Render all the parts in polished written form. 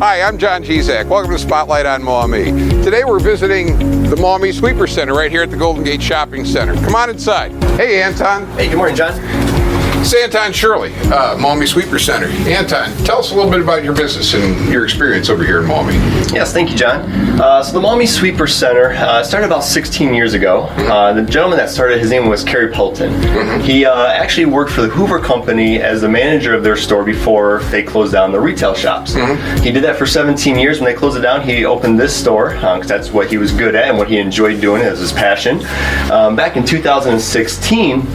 Hi, I'm John Gizak. Welcome to Spotlight on Maumee. Today we're visiting the Maumee Sweeper Center right here at the Golden Gate Shopping Center. Come on inside. Hey, Anton. Hey, good morning, John. It's Anton Shirley, Maumee Sweeper Center. Anton, tell us a little bit about your business and your experience over here in Maumee. Yes, thank you, John. So the Maumee Sweeper Center started about 16 years ago. The gentleman that started, his name was Kerry Pelton. He actually worked for the Hoover Company as the manager of their store before they closed down the retail shops. He did that for 17 years. When they closed it down, he opened this store because that's what he was good at and what he enjoyed doing as his passion. Back in 2016,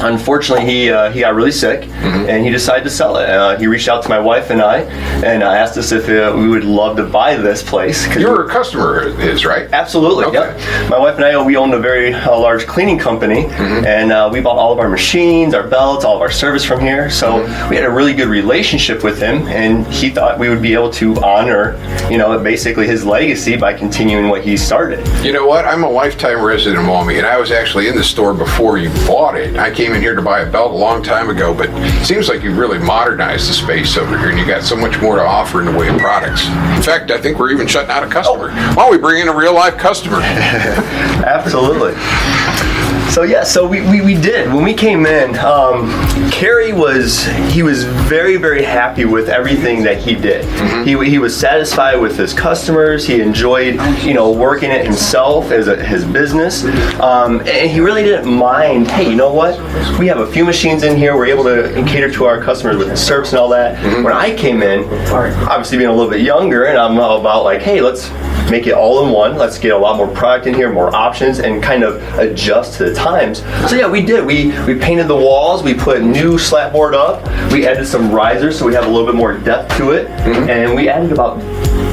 unfortunately, he got really sick, and he decided to sell it. He reached out to my wife and I, and asked us if we would love to buy this place. You were a customer of his, right? Absolutely, okay. Yep. My wife and I, we owned a very large cleaning company, and we bought all of our machines, our belts, all of our service from here. So we had a really good relationship with him, and he thought we would be able to honor, basically his legacy by continuing what he started. You know what? I'm a lifetime resident of Maumee, and I was actually in the store before you bought it. I came in here to buy a belt a long time ago, but it seems like you've really modernized the space over here, and you got so much more to offer in the way of products. In fact, I think we're even shutting out a customer. Why don't we bring in a real life customer? Absolutely. So we did. When we came in, Kerry was very, very happy with everything that he did. He was satisfied with his customers. He enjoyed, working it himself as his business. And he really didn't mind, hey, you know what? We have a few machines in here. We're able to cater to our customers with the service and all that. When I came in, obviously being a little bit younger, and I'm all about like, hey, let's make it all in one. Let's get a lot more product in here, more options, and kind of adjust to the times. So yeah, we did. We painted the walls. We put new slat board up. We added some risers so we have a little bit more depth to it, and we added about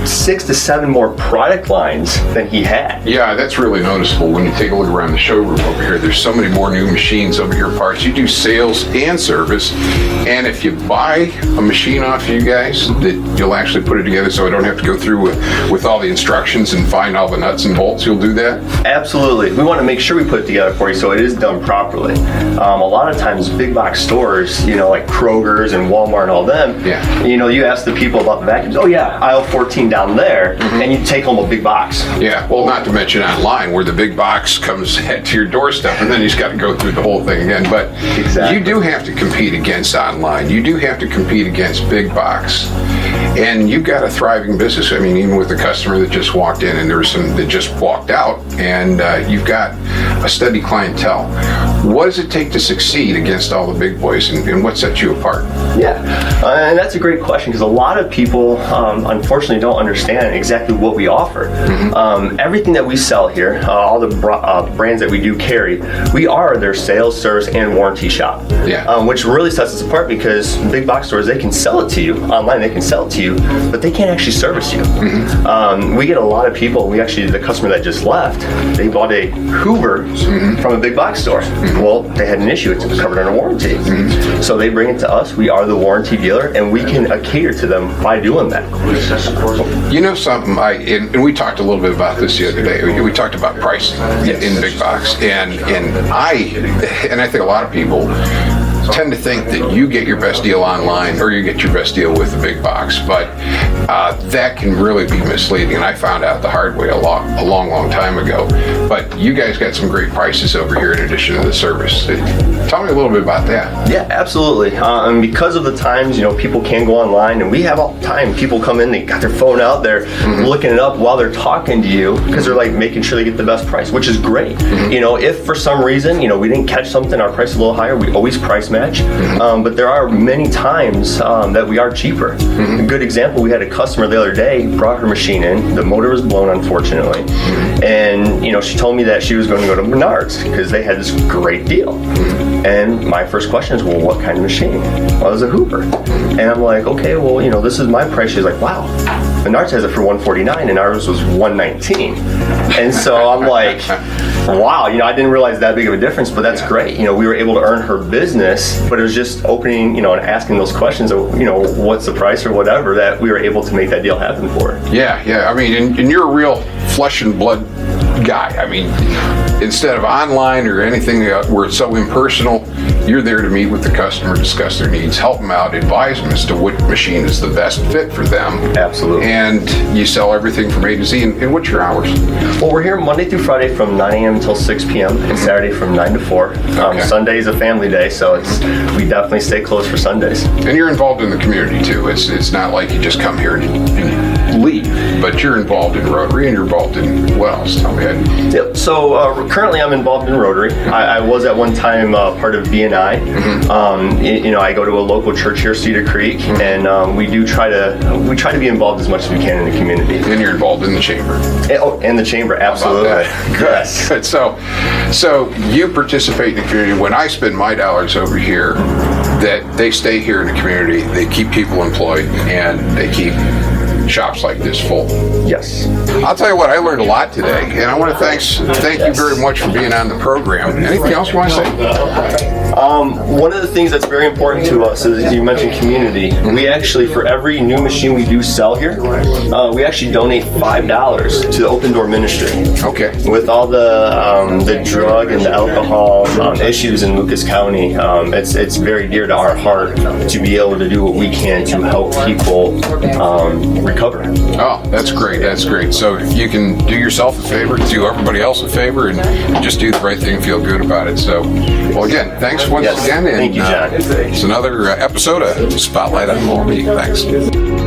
6 to 7 more product lines than he had. Yeah, that's really noticeable when you take a look around the showroom over here. There's so many more new machines over here, parts. You do sales and service, and if you buy a machine off you guys, that you'll actually put it together so I don't have to go through with all the instructions and find all the nuts and bolts, you'll do that? Absolutely. We want to make sure we put it together for you so it is done properly. A lot of times big box stores, like Kroger's and Walmart and all them, you ask the people about the vacuums, oh yeah, aisle 14 down there, and you take home a big box. Yeah, well, not to mention online where the big box comes to your doorstep and then he's got to go through the whole thing again. But exactly. You do have to compete against online. You do have to compete against big box. And you've got a thriving business. I mean, even with the customer that just walked in, and there was some that just walked out, and you've got a steady clientele. What does it take to succeed against all the big boys, and what sets you apart? Yeah, and that's a great question because a lot of people, unfortunately, don't understand exactly what we offer. Everything that we sell here, all the brands that we do carry, we are their sales, service, and warranty shop. Yeah. Which really sets us apart because big box stores, they can sell it to you online, they can sell it to you, but they can't actually service you. We get a lot of people. The customer that just left, they bought a Hoover from a big box store. Well, they had an issue. It's covered under warranty. So they bring it to us. We are the warranty dealer, and we can cater to them by doing that. You know something, and we talked a little bit about this the other day. We talked about pricing in big box, and I think a lot of people tend to think that you get your best deal online or you get your best deal with the big box, but that can really be misleading, and I found out the hard way a long time ago. But you guys got some great prices over here in addition to the service. Tell me a little bit about that. Yeah, absolutely. And because of the times, people can go online, and we have all the time people come in, they got their phone out, they're looking it up while they're talking to you because they're like making sure they get the best price, which is great. If for some reason, we didn't catch something, our price is a little higher, we always price match. But there are many times that we are cheaper. A good example, we had a customer the other day, brought her machine in, the motor was blown unfortunately, and she told me that she was going to go to Menards because they had this great deal. And my first question is, well, what kind of machine? Well, it was a Hoover. And I'm like, okay, well, this is my price. She's like, wow, Menards has it for $149 and ours was $119. And so I'm like, wow, I didn't realize that big of a difference, but that's great. We were able to earn her business, but it was just opening, and asking those questions of, what's the price or whatever, that we were able to make that deal happen for her. Yeah. I mean, and you're a real flesh and blood guy. I mean, instead of online or anything where it's so impersonal, You're there to meet with the customer, discuss their needs, help them out, advise them as to what machine is the best fit for them. Absolutely. And you sell everything from A to Z. And what's your hours? Well, we're here Monday through Friday from 9 a.m. until 6 p.m. and Saturday from 9 to 4. Okay. Sunday is a family day, so we definitely stay closed for Sundays. And you're involved in the community too. It's not like you just come here and leave, but you're involved in Rotary and you're involved in what else? Tell me. Yep. So currently I'm involved in Rotary. I was at one time part of BNI. I go to a local church here, Cedar Creek, and we try to be involved as much as we can in the community. And you're involved in the chamber. And the chamber, absolutely. Yes. Good. So you participate in the community. When I spend my dollars over here, that they stay here in the community, they keep people employed, and they keep shops like this full. Yes. I'll tell you what, I learned a lot today, and I want to thank you very much for being on the program. Anything else you want to say? One of the things that's very important to us is, you mentioned community. We actually, for every new machine we do sell here, we actually donate $5 to the Open Door Ministry. Okay. With all the drug and the alcohol issues in Lucas County, it's very dear to our heart to be able to do what we can to help people recover. Oh, that's great. That's great. So if you can do yourself a favor, do everybody else a favor, and just do the right thing and feel good about it. So, well, again, thanks once again. And, thank you, John. It's another episode of Spotlight on MLB. Thanks.